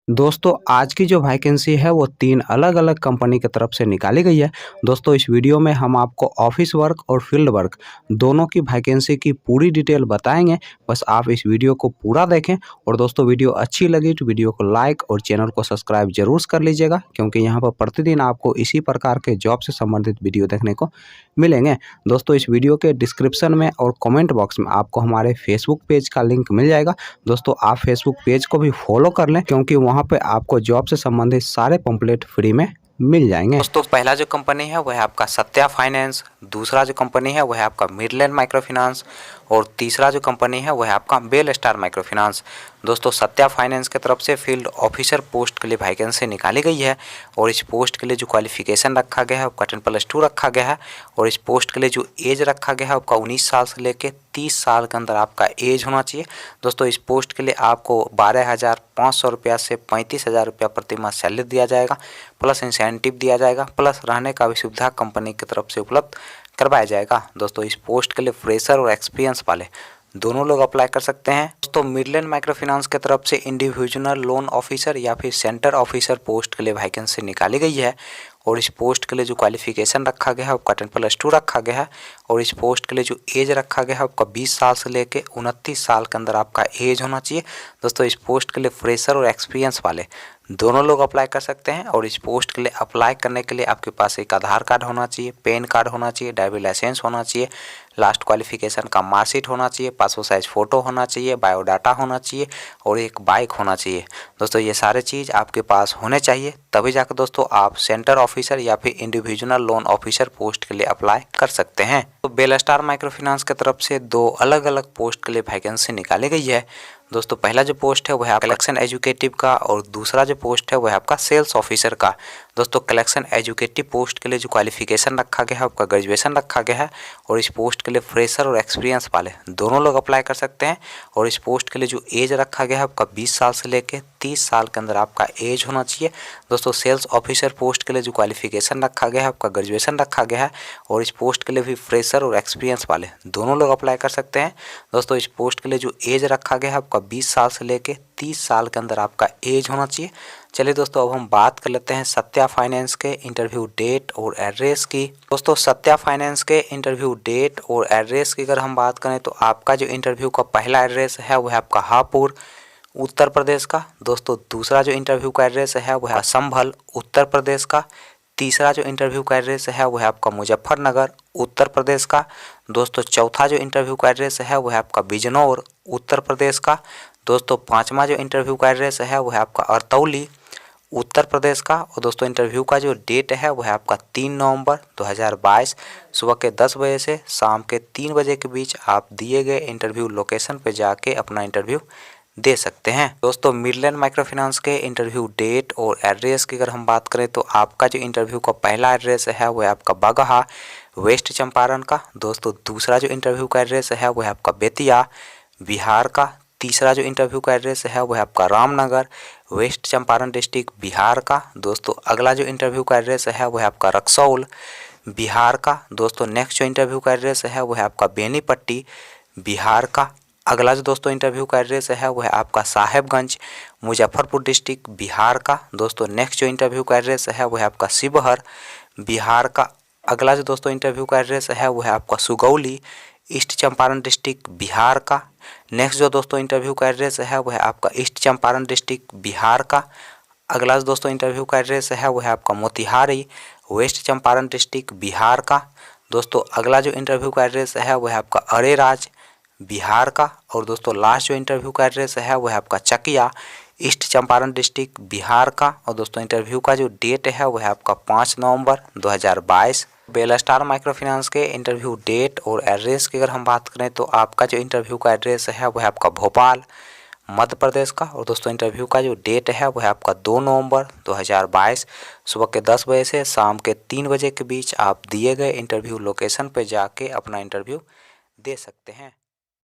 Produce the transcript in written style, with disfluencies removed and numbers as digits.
दोस्तों आज की जो वैकेंसी है वो 3 अलग-अलग कंपनी की तरफ से निकाली गई है। दोस्तों इस वीडियो में हम आपको ऑफिस वर्क और फील्ड वर्क दोनों की वैकेंसी की पूरी डिटेल बताएँगे। बस आप इस वीडियो को पूरा देखें और दोस्तों वीडियो अच्छी लगी तो वीडियो को लाइक और चैनल को सब्सक्राइब ज़रूर कर लीजिएगा, क्योंकि यहाँ पर प्रतिदिन आपको इसी प्रकार के जॉब से संबंधित वीडियो देखने को मिलेंगे। दोस्तों इस वीडियो के डिस्क्रिप्शन में और कमेंट बॉक्स में आपको हमारे फेसबुक पेज का लिंक मिल जाएगा। दोस्तों आप फेसबुक पेज को भी फॉलो कर लें, क्योंकि वहाँ पे आपको जॉब से संबंधित सारे पंपलेट फ्री में मिल जाएंगे। दोस्तों पहला जो कंपनी है वह है आपका सत्या फाइनेंस, दूसरा जो कंपनी है वह है आपका मिडलैंड माइक्रो फाइनेंस और तीसरा जो कंपनी है वह है आपका बेल स्टार माइक्रो फाइनेंस। दोस्तों सत्या फाइनेंस की तरफ से फील्ड ऑफिसर पोस्ट के लिए वैकेंसी निकाली गई है और इस पोस्ट के लिए जो क्वालिफिकेशन रखा गया है वो 10+2 रखा गया है और इस पोस्ट के लिए जो एज रखा गया है आपका 19 साल से लेकर 30 साल के अंदर आपका एज होना चाहिए। दोस्तों इस पोस्ट के लिए आपको 12,500 रुपया से 35,000 रुपया प्रति माह सैलरी दिया जाएगा, प्लस इंसेंटिव दिया जाएगा, प्लस रहने का भी सुविधा कंपनी की तरफ से उपलब्ध करवाया जाएगा। दोस्तों इस पोस्ट के लिए फ्रेशर और एक्सपीरियंस वाले दोनों लोग अप्लाई कर सकते हैं। दोस्तों मिडलैंड माइक्रो फाइनेंस की तरफ से इंडिविजुअल लोन ऑफिसर या फिर सेंटर ऑफिसर पोस्ट के लिए वैकेंसी निकाली गई है और इस पोस्ट के लिए जो क्वालिफिकेशन रखा गया है आपका 10+2 रखा गया है और इस पोस्ट के लिए जो एज रखा गया है आपका 20 साल से लेकर 29 साल के अंदर आपका एज होना चाहिए। दोस्तों इस पोस्ट के लिए फ्रेशर और एक्सपीरियंस वाले दोनों लोग अप्लाई कर सकते हैं और इस पोस्ट के लिए अप्लाई करने के लिए आपके पास एक आधार कार्ड होना चाहिए, पैन कार्ड होना चाहिए, ड्राइविंग लाइसेंस होना चाहिए, लास्ट क्वालिफिकेशन का मार्कशीट होना चाहिए, पासपोर्ट साइज फ़ोटो होना चाहिए, बायोडाटा होना चाहिए और एक बाइक होना चाहिए। दोस्तों ये सारे चीज़ आपके पास होने चाहिए, तभी जाकर दोस्तों आप सेंटर ऑफिसर या फिर इंडिविजुअल लोन ऑफिसर पोस्ट के लिए अप्लाई कर सकते हैं। तो बेल स्टार माइक्रो फाइनेंस की तरफ से 2 अलग-अलग पोस्ट के लिए वैकेंसी निकाली गई है। दोस्तों पहला जो पोस्ट है वह है कलेक्शन एजुकेटिव का और दूसरा जो पोस्ट है वह है आपका सेल्स ऑफिसर का। दोस्तों कलेक्शन एजुकेटिव पोस्ट के लिए जो क्वालिफिकेशन रखा गया है आपका ग्रेजुएशन रखा गया है और इस पोस्ट के लिए फ्रेशर और एक्सपीरियंस वाले दोनों लोग अप्लाई कर सकते हैं और इस पोस्ट के लिए जो एज रखा गया है आपका 20 साल से लेकर 30 साल के अंदर आपका एज होना चाहिए। दोस्तों सेल्स ऑफिसर पोस्ट के लिए जो क्वालिफिकेशन रखा गया है आपका ग्रेजुएशन रखा गया है और इस पोस्ट के लिए भी फ्रेशर और एक्सपीरियंस वाले दोनों लोग अप्लाई कर सकते हैं। दोस्तों इस पोस्ट के लिए जो एज रखा गया है आपका 20 साल से लेकर 30 साल के अंदर आपका एज होना चाहिए। चलिए दोस्तों अब हम बात कर लेते हैं सत्या फाइनेंस के इंटरव्यू डेट और एड्रेस की। दोस्तों सत्या फाइनेंस के इंटरव्यू डेट और एड्रेस की अगर हम बात करें तो आपका जो इंटरव्यू का पहला एड्रेस है वह है आपका हापुड़ उत्तर प्रदेश का। दोस्तों दूसरा जो इंटरव्यू का एड्रेस है वह है संभल उत्तर प्रदेश का। तीसरा जो इंटरव्यू का एड्रेस है वह है आपका मुजफ्फरनगर उत्तर प्रदेश का। दोस्तों चौथा जो इंटरव्यू का एड्रेस है वह है आपका बिजनौर उत्तर प्रदेश का। दोस्तों पांचवा जो इंटरव्यू का एड्रेस है वह है आपका अरतौली उत्तर प्रदेश का। और दोस्तों इंटरव्यू का जो डेट है वह है आपका 3 नवंबर 2022 सुबह के 10 बजे से शाम के 3 बजे के बीच आप दिए गए इंटरव्यू लोकेशन पर जाके अपना इंटरव्यू दे सकते हैं। दोस्तों मिडलैंड माइक्रो फाइनेंस के इंटरव्यू डेट और एड्रेस की अगर हम बात करें तो आपका जो इंटरव्यू का पहला एड्रेस है वह है आपका बगहा वेस्ट चंपारण का। दोस्तों दूसरा जो इंटरव्यू का एड्रेस है वह है आपका बेतिया बिहार का। तीसरा जो इंटरव्यू का एड्रेस है वह है आपका रामनगर वेस्ट चंपारण डिस्ट्रिक्ट बिहार का। दोस्तों अगला जो इंटरव्यू का एड्रेस है वह है आपका रक्सौल बिहार का। दोस्तों नेक्स्ट जो इंटरव्यू का एड्रेस है वह है आपका बेनीपट्टी बिहार का। अगला जो दोस्तों इंटरव्यू का एड्रेस है वह है आपका साहेबगंज मुजफ्फरपुर डिस्ट्रिक्ट बिहार का। दोस्तों नेक्स्ट जो इंटरव्यू का एड्रेस है वह है आपका शिवहर बिहार का। अगला जो दोस्तों इंटरव्यू का एड्रेस है वह है आपका सुगौली ईस्ट चंपारण डिस्ट्रिक्ट बिहार का। नेक्स्ट जो दोस्तों इंटरव्यू का एड्रेस है वह है आपका ईस्ट चंपारण डिस्ट्रिक्ट बिहार का। अगला जो दोस्तों इंटरव्यू का एड्रेस है वह है आपका मोतिहारी वेस्ट चंपारण डिस्ट्रिक्ट बिहार का। दोस्तों अगला जो इंटरव्यू का एड्रेस है वह है आपका अरेराज बिहार का। और दोस्तों लास्ट जो इंटरव्यू का एड्रेस है वह है आपका चकिया ईस्ट चंपारण डिस्ट्रिक्ट बिहार का। और दोस्तों इंटरव्यू का जो डेट है वह है आपका 5 नवंबर 2022। बेल स्टार माइक्रो फाइनेंस के इंटरव्यू डेट और एड्रेस की अगर हम बात करें तो आपका जो इंटरव्यू का एड्रेस है वह है आपका भोपाल मध्य प्रदेश का। और दोस्तों इंटरव्यू का जो डेट है वह है आपका 2 नवंबर 2022 सुबह के 10 बजे से शाम के 3 बजे के बीच आप दिए गए इंटरव्यू लोकेशन पर जाके अपना इंटरव्यू दे सकते हैं।